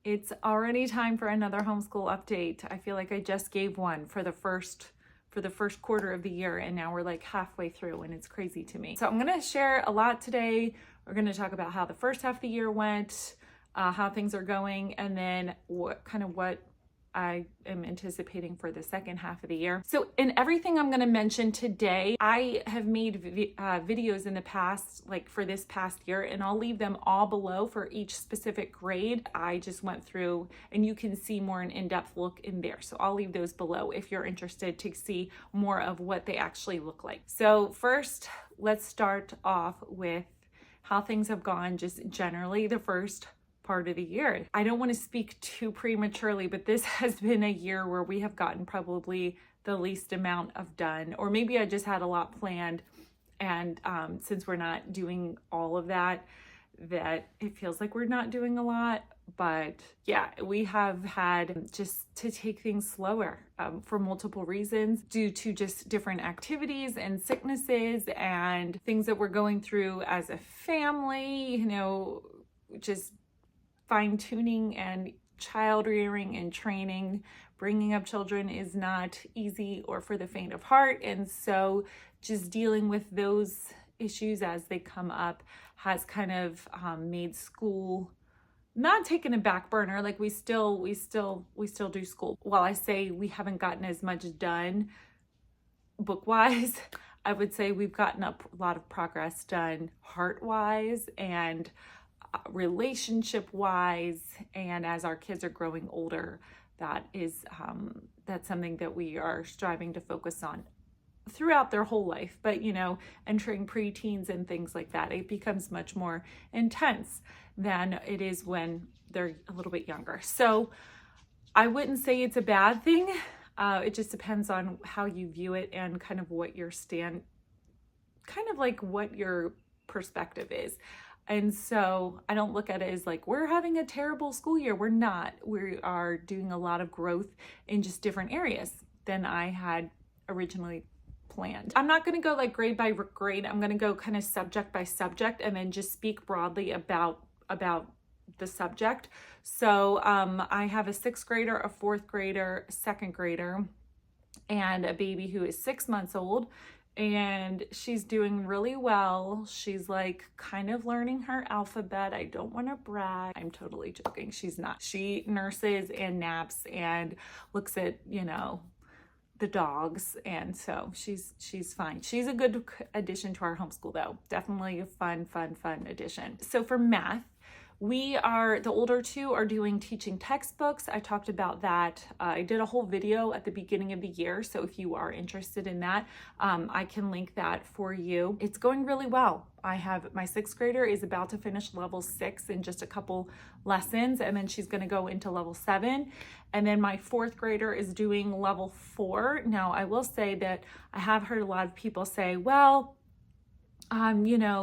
It's already time for another homeschool update. I feel like I just gave one for the first quarter of the year, and now we're like halfway through, and it's crazy to me. So I'm gonna share a lot today. We're gonna talk about how the first half of the year went, how things are going, and then what I am anticipating for the second half of the year. So in everything I'm going to mention today, I have made videos in the past, like for this past year, and I'll leave them all below for each specific grade. I just went through, and you can see more an in-depth look in there. So I'll leave those below if you're interested to see more of what they actually look like. So first, let's start off with how things have gone just generally the first part of the year. I don't want to speak too prematurely, but this has been a year where we have gotten probably the least amount of done, or maybe I just had a lot planned, and since we're not doing all of that it feels like we're not doing a lot. But yeah, we have had just to take things slower for multiple reasons, due to just different activities and sicknesses and things that we're going through as a family, just fine-tuning and child rearing and training. Bringing up children is not easy or for the faint of heart, and so just dealing with those issues as they come up has kind of made school not taken a back burner. Like we still do school. While I say we haven't gotten as much done book-wise, I would say we've gotten a lot of progress done heart-wise and relationship-wise, and as our kids are growing older, that's something that we are striving to focus on throughout their whole life. But entering preteens and things like that, it becomes much more intense than it is when they're a little bit younger. So I wouldn't say it's a bad thing. It just depends on how you view it and kind of what your what your perspective is. And so I don't look at it as like we're having a terrible school year. We're not. We are doing a lot of growth in just different areas than I had originally planned. I'm not going to go like grade by grade. I'm going to go kind of subject by subject and then just speak broadly about the subject. So I have a 6th grader, a 4th grader, a 2nd grader, and a baby who is 6 months old. And she's doing really well. She's like kind of learning her alphabet. I don't want to brag. I'm totally joking. She's not. She nurses and naps and looks at, the dogs. And so she's fine. She's a good addition to our homeschool though. Definitely a fun addition. So for math, the older two are doing teaching textbooks. I talked about that. I did a whole video at the beginning of the year. So if you are interested in that, I can link that for you. It's going really well. I have my 6th grader is about to finish level 6 in just a couple lessons, and then she's going to go into level 7. And then my 4th grader is doing level 4. Now, I will say that I have heard a lot of people say, well,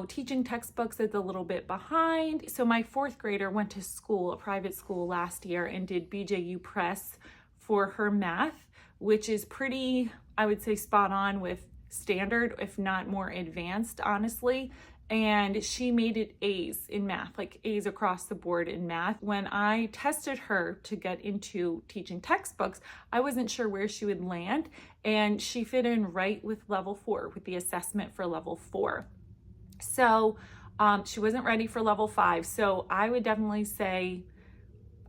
teaching textbooks is a little bit behind. So my 4th grader went to school, a private school last year, and did BJU Press for her math, which is pretty, I would say, spot on with standard, if not more advanced, honestly. And she made it A's in math, like A's across the board in math. When I tested her to get into teaching textbooks, I wasn't sure where she would land, and she fit in right with level 4, with the assessment for level 4. So she wasn't ready for level 5. So I would definitely say,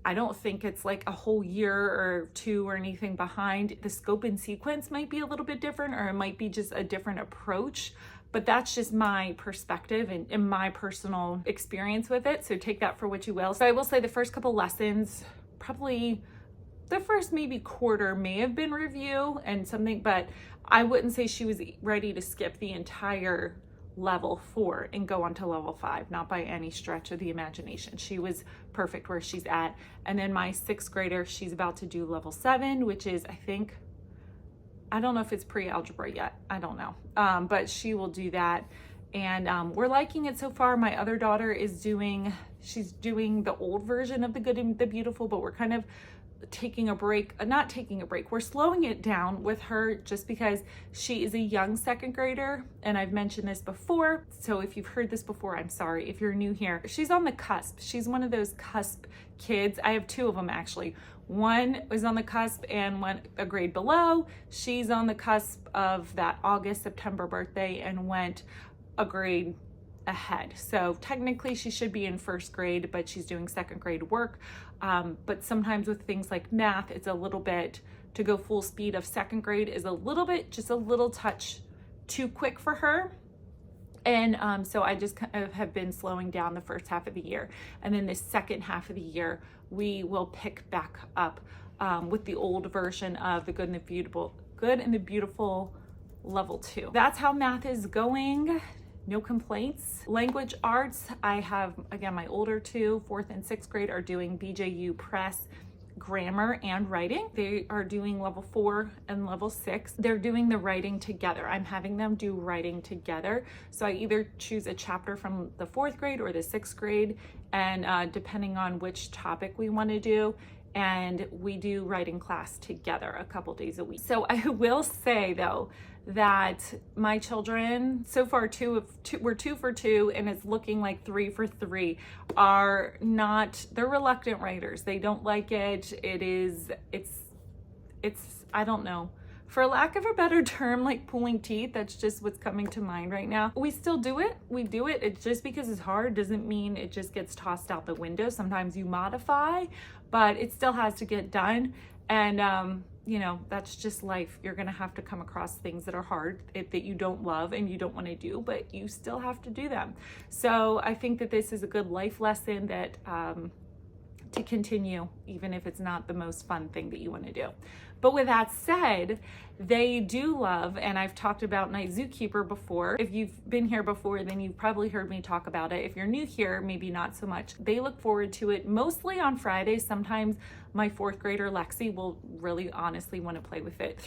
I don't think it's like a whole year or 2 or anything behind. The scope and sequence might be a little bit different, or it might be just a different approach, but that's just my perspective and my personal experience with it. So take that for what you will. So I will say the first couple lessons, probably the first maybe quarter may have been review and something, but I wouldn't say she was ready to skip the entire level 4 and go on to level 5, not by any stretch of the imagination. She was perfect where she's at. And then my 6th grader, she's about to do level 7, which is, I don't know if it's pre-algebra yet. I don't know. But she will do that. and we're liking it so far. My other daughter she's doing the old version of The Good and the Beautiful, but we're kind of taking a break, not taking a break, we're slowing it down with her just because she is a young second grader, and I've mentioned this before, so if you've heard this before, I'm sorry. If you're new here, she's on the cusp. She's one of those cusp kids. I have two of them actually. One is on the cusp and one a grade below. She's on the cusp of that August, September birthday and went a grade ahead. So technically she should be in first grade, but she's doing second grade work. But sometimes with things like math, it's a little bit, to go full speed of second grade is a little bit, just a little touch too quick for her. And so I just kind of have been slowing down the first half of the year. And then the second half of the year, we will pick back up with the old version of The Good and the Beautiful level 2. That's how math is going. No complaints. Language arts, I have, again, my older two, 4th and 6th grade, are doing BJU Press grammar and writing. They are doing level 4 and level 6. They're doing the writing together. I'm having them do writing together. So I either choose a chapter from the 4th grade or the 6th grade, and depending on which topic we want to do, and we do writing class together a couple days a week. So I will say though that my children, so far we're 2 for 2, and it's looking like 3 for 3, they're reluctant writers. They don't like it. It's I don't know, for lack of a better term, like pulling teeth. That's just what's coming to mind right now. We still do it. We do it. It's just because it's hard doesn't mean it just gets tossed out the window. Sometimes you modify, but it still has to get done. And you know, that's just life. You're gonna have to come across things that are hard, that you don't love and you don't want to do, but you still have to do them. So I think that this is a good life lesson that to continue, even if it's not the most fun thing that you want to do. But with that said, they do love, and I've talked about Night Zookeeper before. If you've been here before, then you've probably heard me talk about it. If you're new here, maybe not so much. They look forward to it mostly on Fridays. Sometimes my 4th grader Lexi will really honestly want to play with it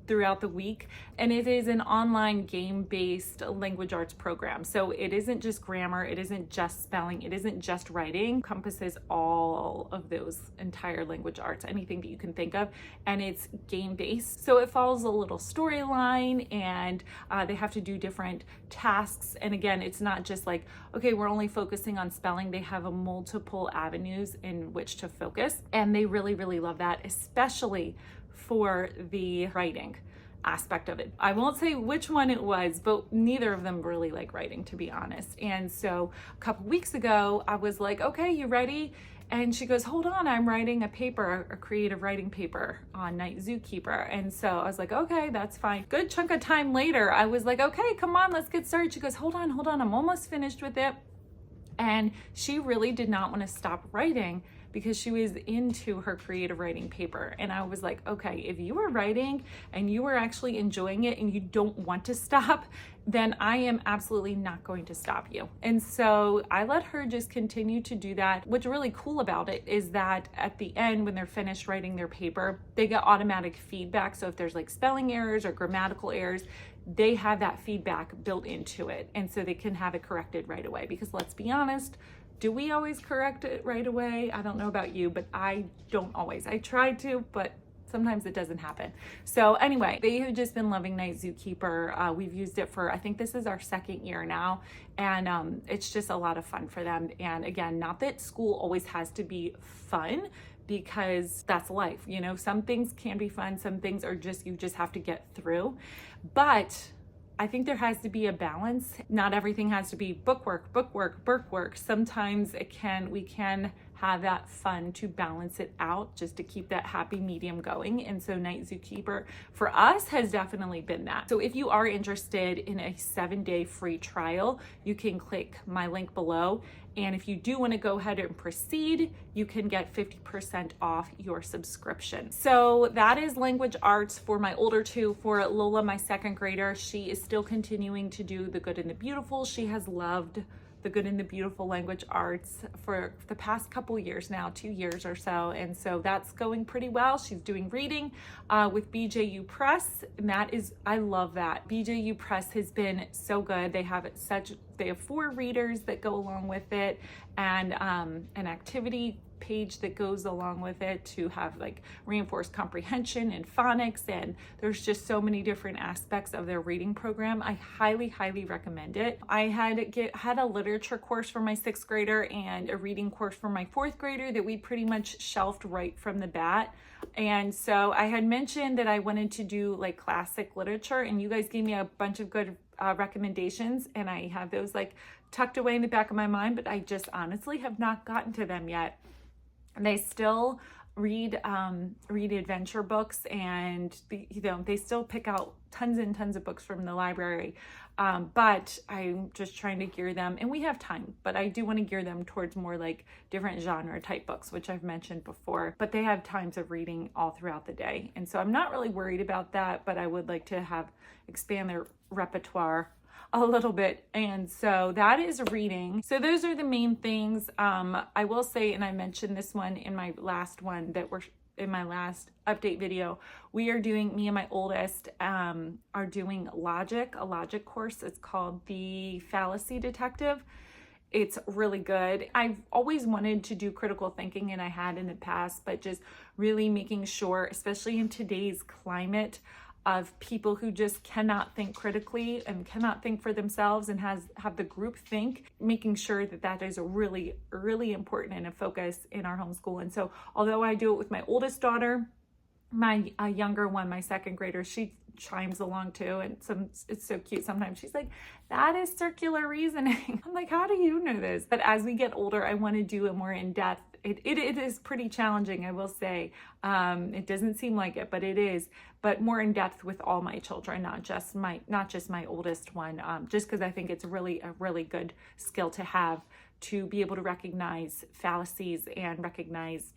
throughout the week. And it is an online game-based language arts program. So it isn't just grammar, it isn't just spelling, it isn't just writing. It encompasses all of those entire language arts, anything that you can think of, and it's game-based. So it follows a little storyline, and they have to do different tasks. And again, it's not just like, okay, we're only focusing on spelling. They have multiple avenues in which to focus, and they really, really love that, especially for the writing aspect of it. I won't say which one it was, but neither of them really like writing, to be honest. And so a couple weeks ago, I was like, okay, you ready? And she goes, hold on, I'm writing a paper, a creative writing paper on Night Zookeeper. And so I was like, okay, that's fine. Good chunk of time later, I was like, okay, come on, let's get started. She goes, hold on, I'm almost finished with it. And she really did not want to stop writing because she was into her creative writing paper. And I was like, okay, if you were writing and you were actually enjoying it and you don't want to stop, then I am absolutely not going to stop you. And so I let her just continue to do that. What's really cool about it is that at the end, when they're finished writing their paper, they get automatic feedback. So if there's like spelling errors or grammatical errors, they have that feedback built into it. And so they can have it corrected right away. Because let's be honest, do we always correct it right away? I don't know about you, but I don't always. I try to, but sometimes it doesn't happen. So anyway, they have just been loving Night Zookeeper. We've used it for, I think this is our 2nd year now. And it's just a lot of fun for them. And again, not that school always has to be fun, because that's life. You know, some things can be fun. Some things are just, you just have to get through. But I think there has to be a balance. Not everything has to be bookwork. Sometimes we can have that fun to balance it out, just to keep that happy medium going. And so Night Zookeeper for us has definitely been that. So if you are interested in a 7-day free trial, you can click my link below. And if you do want to go ahead and proceed, you can get 50% off your subscription. So that is language arts for my older two. For Lola, my 2nd grader, she is still continuing to do The Good and the Beautiful. She has loved the Good and the Beautiful Language Arts for the past couple years now, 2 years or so. And so that's going pretty well. She's doing reading with BJU Press. And that is, I love that. BJU Press has been so good. They have 4 readers that go along with it, and an activity page that goes along with it to have like reinforced comprehension and phonics, and there's just so many different aspects of their reading program. I highly recommend it. I had a literature course for my 6th grader and a reading course for my 4th grader that we pretty much shelved right from the bat. And so I had mentioned that I wanted to do like classic literature, and you guys gave me a bunch of good recommendations, and I have those like tucked away in the back of my mind, but I just honestly have not gotten to them yet. They still read adventure books, and they still pick out tons and tons of books from the library, but I'm just trying to gear them, and we have time, but I do want to gear them towards more like different genre type books, which I've mentioned before, but they have times of reading all throughout the day, and so I'm not really worried about that, but I would like to expand their repertoire a little bit. And so that is reading. So those are the main things. I will say, and I mentioned this one in my last one, that we're in my last update video, me and my oldest are doing a logic course. It's called the Fallacy Detective. It's really good. I've always wanted to do critical thinking, and I had in the past, but just really making sure, especially in today's climate, of people who just cannot think critically and cannot think for themselves and have the group think, making sure that is a really important and a focus in our homeschool. And so although I do it with my oldest daughter, my younger one, my 2nd grader, she chimes along too, and it's so cute. Sometimes she's like, that is circular reasoning. I'm like, how do you know this? But as we get older, I want to do it more in depth. It is pretty challenging, I will say. It doesn't seem like it, but it is. But more in depth with all my children, not just my oldest one. Just because I think it's a really good skill to have, to be able to recognize fallacies and recognize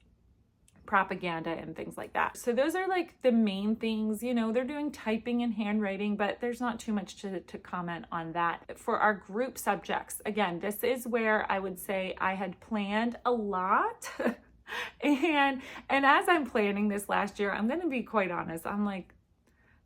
propaganda and things like that. So those are like the main things. They're doing typing and handwriting, but there's not too much to comment on that. For our group subjects, again, this is where I would say I had planned a lot. and as I'm planning this last year, I'm going to be quite honest. I'm like,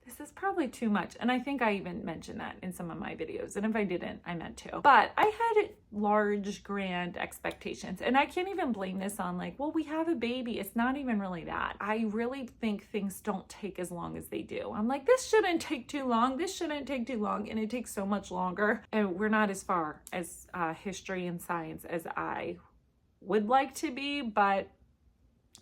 this is probably too much. And I think I even mentioned that in some of my videos. And if I didn't, I meant to. But I had large, grand expectations. And I can't even blame this on like, well, we have a baby. It's not even really that. I really think things don't take as long as they do. I'm like, this shouldn't take too long. This shouldn't take too long. And it takes so much longer. And we're not as far as history and science as I would like to be. But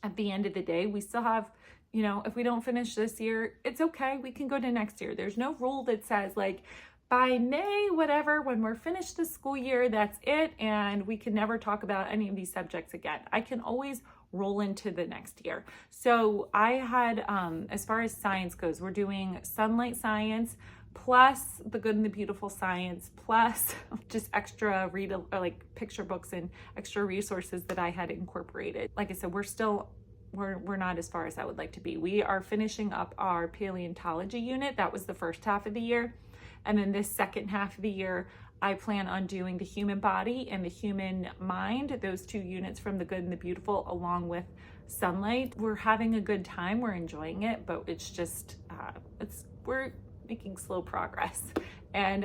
at the end of the day, we still have, if we don't finish this year, it's okay. We can go to next year. There's no rule that says like by May, whatever, when we're finished the school year, that's it. And we can never talk about any of these subjects again. I can always roll into the next year. So I had, as far as science goes, we're doing sunlight science, plus the Good and the Beautiful science, plus just extra like picture books and extra resources that I had incorporated. Like I said, we're not as far as I would like to be. We are finishing up our paleontology unit. That was the first half of the year. And then this second half of the year, I plan on doing the human body and the human mind, those 2 units from the Good and the Beautiful, along with sunlight. We're having a good time. We're enjoying it, but it's just, we're making slow progress. And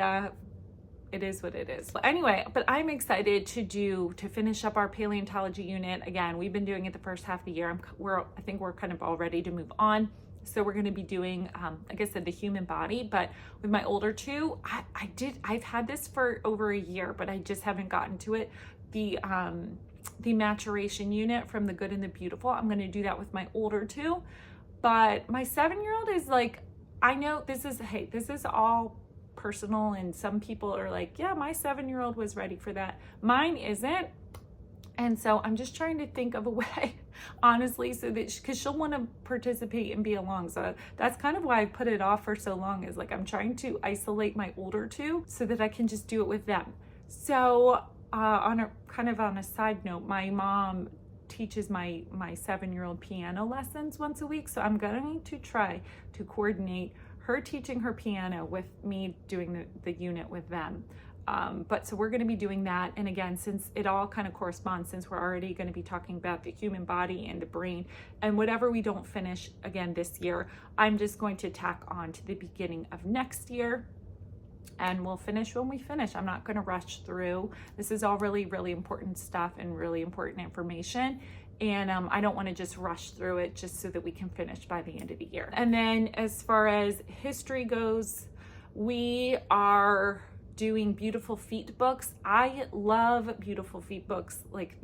it is what it is. Anyway, but I'm excited to finish up our paleontology unit. Again, we've been doing it the first half of the year. I think we're kind of all ready to move on. So we're going to be doing, like I said, the human body, but with my older 2, I've had this for over a year, but I just haven't gotten to it. The maturation unit from the Good and the Beautiful. I'm going to do that with my older 2, but my 7-year-old is like, I know this is all personal, and some people are like, yeah, my 7-year-old was ready for that. Mine isn't. And so I'm just trying to think of a way, honestly, so that because she'll want to participate and be along. So that's kind of why I put it off for so long, is like I'm trying to isolate my older 2 so that I can just do it with them. So on a side note, my mom teaches my 7-year-old piano lessons once a week. So I'm going to try to coordinate her teaching her piano with me doing the unit with them. But so we're going to be doing that. And again, since it all kind of corresponds, since we're already going to be talking about the human body and the brain and whatever we don't finish again this year, I'm just going to tack on to the beginning of next year. And we'll finish when we finish. I'm not going to rush through. This is all really, really important stuff and really important information. And I don't want to just rush through it just so that we can finish by the end of the year. And then as far as history goes, we are doing Beautiful Feet books. I love Beautiful Feet books. Like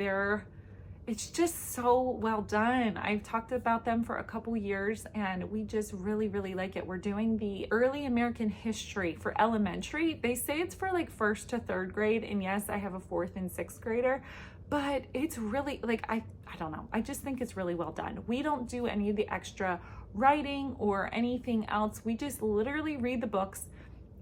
it's just so well done. I've talked about them for a couple years and we just really, really like it. We're doing the early American history for elementary. They say it's for like 1st to 3rd grade. And yes, I have a 4th and 6th grader, but it's really like, I don't know. I just think it's really well done. We don't do any of the extra writing or anything else. We just literally read the books.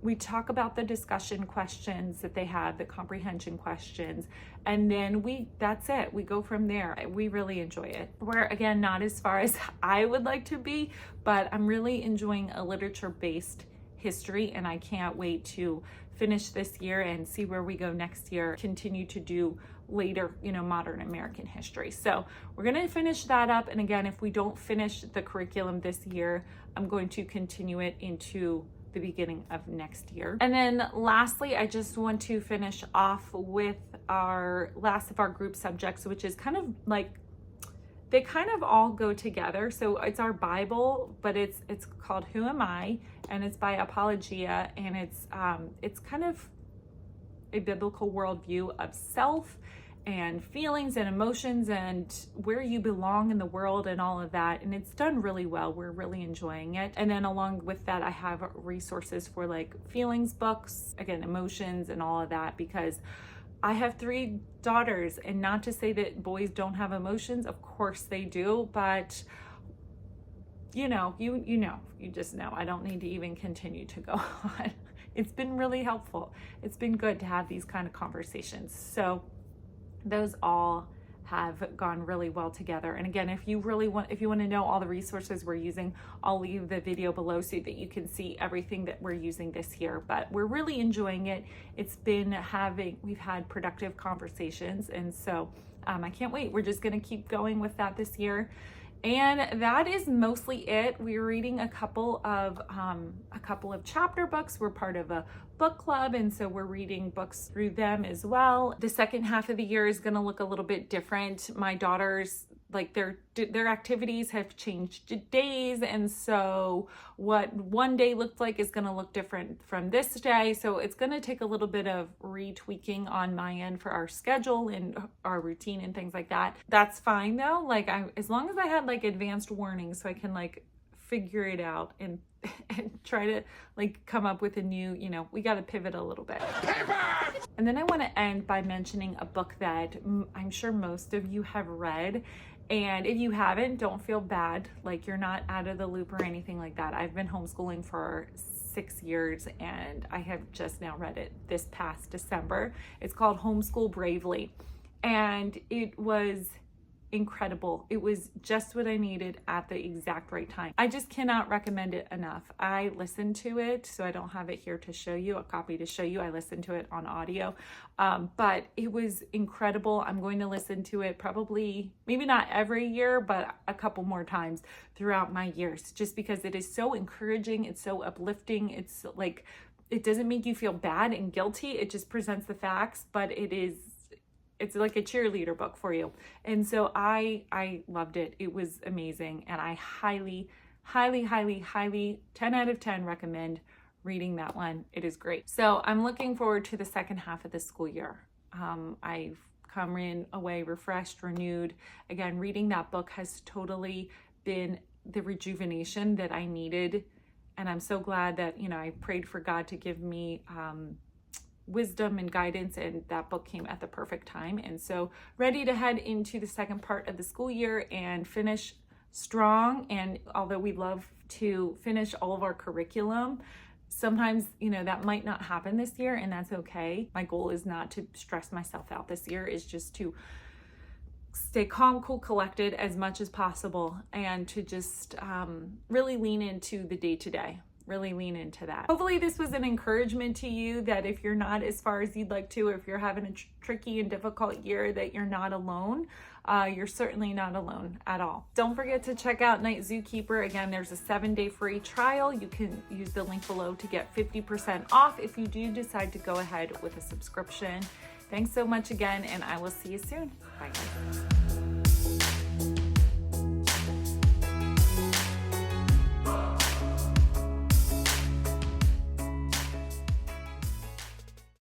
We talk about the discussion questions that they have, the comprehension questions, and then that's it. We go from there. We really enjoy it. We're, again, not as far as I would like to be, but I'm really enjoying a literature-based history, and I can't wait to finish this year and see where we go next year, continue to do later, modern American history. So we're going to finish that up. And again, if we don't finish the curriculum this year, I'm going to continue it into the beginning of next year. And then lastly, I just want to finish off with our last of our group subjects, which is kind of like, they kind of all go together. So it's our Bible, but it's called Who Am I? And it's by Apologia. And it's kind of a biblical worldview of self and feelings and emotions and where you belong in the world and all of that. And it's done really well. We're really enjoying it. And then along with that, I have resources for like feelings books, again, emotions and all of that, because I have 3 daughters, and not to say that boys don't have emotions. Of course they do, but you just know. I don't need to even continue to go on. It's been really helpful. It's been good to have these kind of conversations. So those all have gone really well together. And again, if you want to know all the resources we're using, I'll leave the video below so that you can see everything that we're using this year. But we're really enjoying it. We've had productive conversations. And so I can't wait. We're just going to keep going with that this year. And that is mostly it. We're reading a couple of chapter books. We're part of a book club, and so we're reading books through them as well. The second half of the year is going to look a little bit different. My daughters, like their activities have changed days, and so what one day looked like is going to look different from this day. So it's going to take a little bit of retweaking on my end for our schedule and our routine and things like that. That's fine though. Like as long as I had like advanced warnings so I can like figure it out and try to like come up with a new, we got to pivot a little bit. And then I want to end by mentioning a book that I'm sure most of you have read. And if you haven't, don't feel bad. Like you're not out of the loop or anything like that. I've been homeschooling for 6 years and I have just now read it this past December. It's called Homeschool Bravely. And it was incredible. It was just what I needed at the exact right time. I just cannot recommend it enough. I listened to it, so I don't have it here to show you, a copy to show you. I listened to it on audio, but it was incredible. I'm going to listen to it probably, maybe not every year, but a couple more times throughout my years, just because it is so encouraging. It's so uplifting. It's like, it doesn't make you feel bad and guilty. It just presents the facts, but it's like a cheerleader book for you. And so I loved it. It was amazing. And I highly, highly, highly, highly 10 out of 10 recommend reading that one. It is great. So I'm looking forward to the second half of the school year. I've come away refreshed, renewed. Again, reading that book has totally been the rejuvenation that I needed. And I'm so glad that, I prayed for God to give me wisdom and guidance, and that book came at the perfect time. And so ready to head into the second part of the school year and finish strong. And although we love to finish all of our curriculum, sometimes, that might not happen this year, and that's okay. My goal is not to stress myself out this year, is just to stay calm, cool, collected as much as possible, and to just really lean into the day-to-day really lean into that. Hopefully this was an encouragement to you that if you're not as far as you'd like to, or if you're having a tricky and difficult year, that you're not alone. You're certainly not alone at all. Don't forget to check out Night Zookeeper. Again, there's a 7-day free trial. You can use the link below to get 50% off if you do decide to go ahead with a subscription. Thanks so much again, and I will see you soon. Bye guys.